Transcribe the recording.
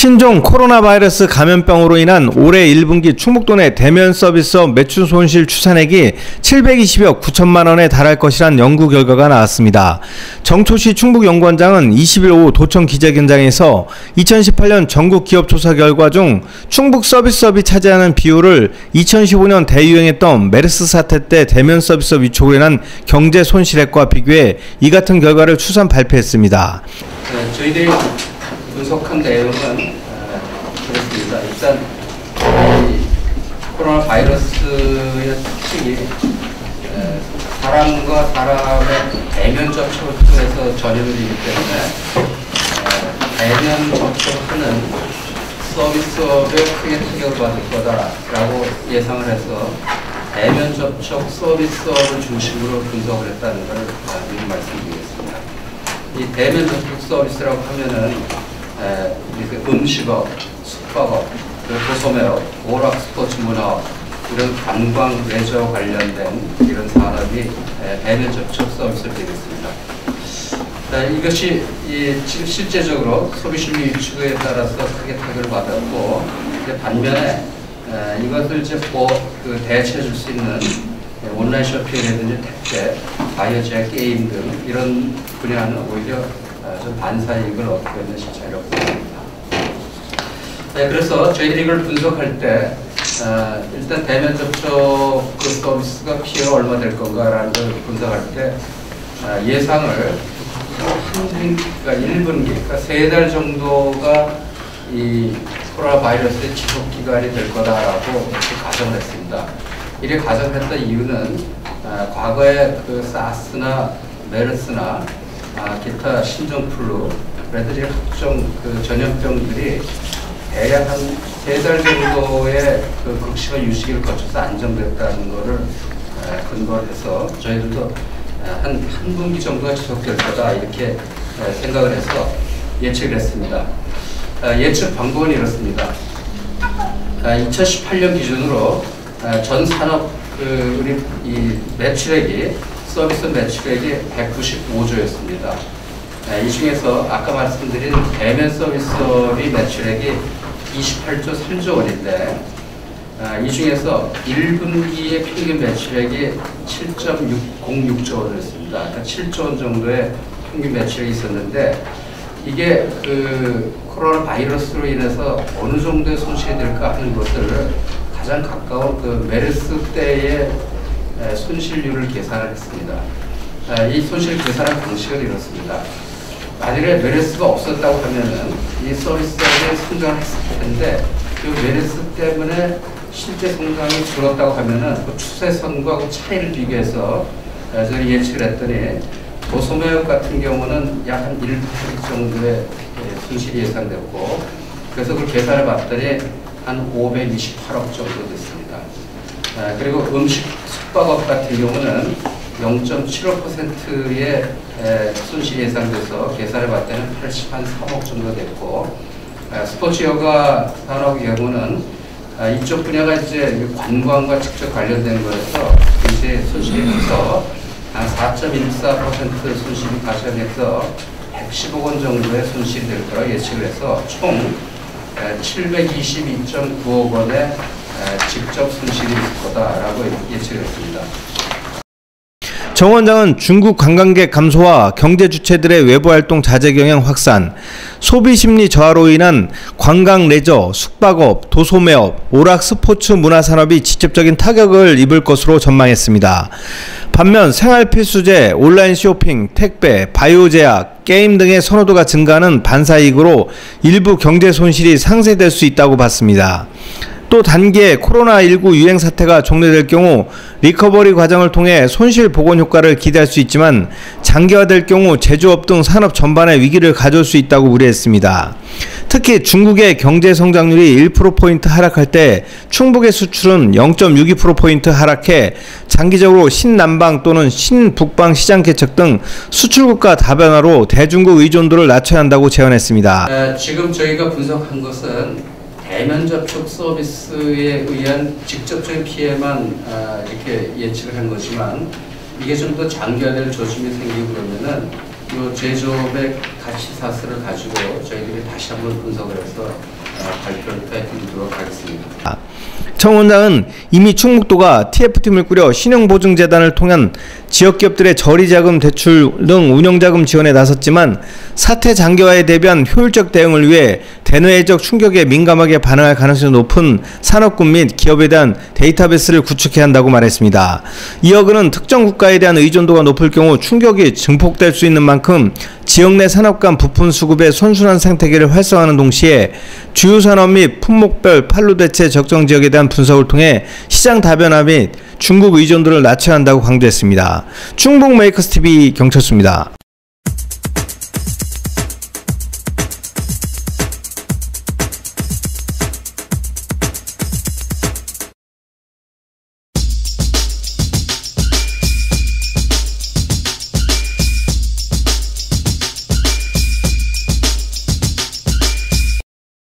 신종 코로나 바이러스 감염병으로 인한 올해 1분기 충북도 내 대면 서비스업 매출 손실 추산액이 720억 9천만 원에 달할 것이란 연구 결과가 나왔습니다. 정초시 충북연구원장은 20일 오후 도청 기자회견장에서 2018년 전국 기업 조사 결과 중 충북 서비스업이 차지하는 비율을 2015년 대유행했던 메르스 사태 때 대면 서비스업 위축으로 인한 경제 손실액과 비교해 이 같은 결과를 추산 발표했습니다. 저희들이 분석한 내용은 그렇습니다. 일단 코로나 바이러스의 특징이 사람과 사람의 대면 접촉을 통해서 전염이 되기 때문에 대면 접촉하는 서비스업에 크게 타격을 받을 거다라고 예상을 해서 대면 접촉 서비스업을 중심으로 분석을 했다는 것을 미리 말씀드리겠습니다. 이 대면 접촉 서비스라고 하면은 음식업, 숙박업, 도소매업, 오락, 스포츠 문화업, 이런 관광, 레저 관련된 이런 산업이 대면 접촉 서비스를 되겠습니다. 이것이 실제적으로 소비심리 위축에 따라서 크게 타격을 받았고, 반면에 이것을 이제 대체해 줄 수 있는 온라인 쇼핑이라든지 택배, 바이오제약, 게임 등 이런 분야는 오히려 좀 반사이익을 얻고 있는 실체라고 봅니다. 그래서 저희들이 이걸 분석할 때 일단 대면 접촉 그 서비스가 피해가 얼마 될 건가라는 걸 분석할 때 예상을 그러니까 1분기, 그러니까 3달 정도가 이 코로나 바이러스의 지속 기간이 될 거다라고 이렇게 가정을 했습니다. 이렇게 가정했던 이유는 과거에 그 사스나 메르스나 기타 신종플루, 그래도 각종 그 전염병들이 대략 한 3달 정도의 그 극심한 유지기를 거쳐서 안정됐다는 것을 근거로 해서 저희들도 한 분기 정도가 지속될 거다 이렇게 생각을 해서 예측을 했습니다. 예측 방법은 이렇습니다. 2018년 기준으로 전 산업 우리 이 매출액이 서비스 매출액이 195조였습니다. 이 중에서 아까 말씀드린 대면 서비스업이 매출액이 28조 3조 원인데 이 중에서 1분기의 평균 매출액이 7.606조 원이었습니다. 그러니까 7조 원 정도의 평균 매출액이 있었는데 이게 그 코로나 바이러스로 인해서 어느 정도의 손실이 될까 하는 것을 가장 가까운 그 메르스 때의 손실률을 계산을 했습니다. 이 손실 계산한 방식은 이렇습니다. 만일에 메르스가 없었다고 하면은 이 서비스업이 성장을 했을 텐데 그 메르스 때문에 실제 성장이 줄었다고 하면은 그 추세선과 그 차이를 비교해서 저희 예측을 했더니 도소매업 같은 경우는 약 한 1% 정도의 손실이 예상됐고 그래서 그걸 계산해 봤더니 한 528억 정도 됐습니다. 그리고 음식 숙박업 같은 경우는 0.75%의 손실이 예상돼서 계산해 봤더니 83억 정도 됐고 스포츠 여가 산업의 경우는 이쪽 분야가 이제 관광과 직접 관련된 거라서 이제 손실이 커서 한 4.14% 손실이 발생해서 110억 원 정도의 손실이 될 거라고 예측을 해서 총 722.9억 원의 직접 손실이 있을 거다라고 예측을 했습니다. 정 원장은 중국 관광객 감소와 경제 주체들의 외부 활동 자제 경향 확산, 소비 심리 저하로 인한 관광 레저, 숙박업, 도소매업, 오락 스포츠 문화 산업이 직접적인 타격을 입을 것으로 전망했습니다. 반면 생활 필수재, 온라인 쇼핑, 택배, 바이오 제약, 게임 등의 선호도가 증가하는 반사이익으로 일부 경제 손실이 상쇄될 수 있다고 봤습니다. 또 단기에 코로나19 유행 사태가 종료될 경우 리커버리 과정을 통해 손실 복원 효과를 기대할 수 있지만 장기화될 경우 제조업 등 산업 전반에 위기를 가져올 수 있다고 우려했습니다. 특히 중국의 경제 성장률이 1%포인트 하락할 때 충북의 수출은 0.62%포인트 하락해 장기적으로 신남방 또는 신북방 시장 개척 등 수출국가 다변화로 대중국 의존도를 낮춰야 한다고 제언했습니다. 지금 저희가 분석한 것은 대면 접촉 서비스에 의한 직접적인 피해만 이렇게 예측을 한 거지만 이게 좀 더 장기화될 조짐이 생기고 그러면은 이 제조업의 가치 사슬을 가지고 저희들이 다시 한번 분석을 해서 발표를 해드리도록 하겠습니다. 청 원장은 이미 충북도가 TF팀을 꾸려 신용보증재단을 통한 지역기업들의 저리자금 대출 등 운영자금 지원에 나섰지만 사태 장기화에 대비한 효율적 대응을 위해 대내외적 충격에 민감하게 반응할 가능성이 높은 산업군 및 기업에 대한 데이터베이스를 구축해야 한다고 말했습니다. 이어 그는 특정 국가에 대한 의존도가 높을 경우 충격이 증폭될 수 있는 만큼 지역 내 산업 간 부품 수급의 선순환 생태계를 활성화하는 동시에 주요 산업 및 품목별 판로 대체 적정 지역에 대한 분석을 통해 시장 다변화 및 중국 의존도를 낮춰야 한다고 강조했습니다. 충북 메이커스 TV 경철수입니다.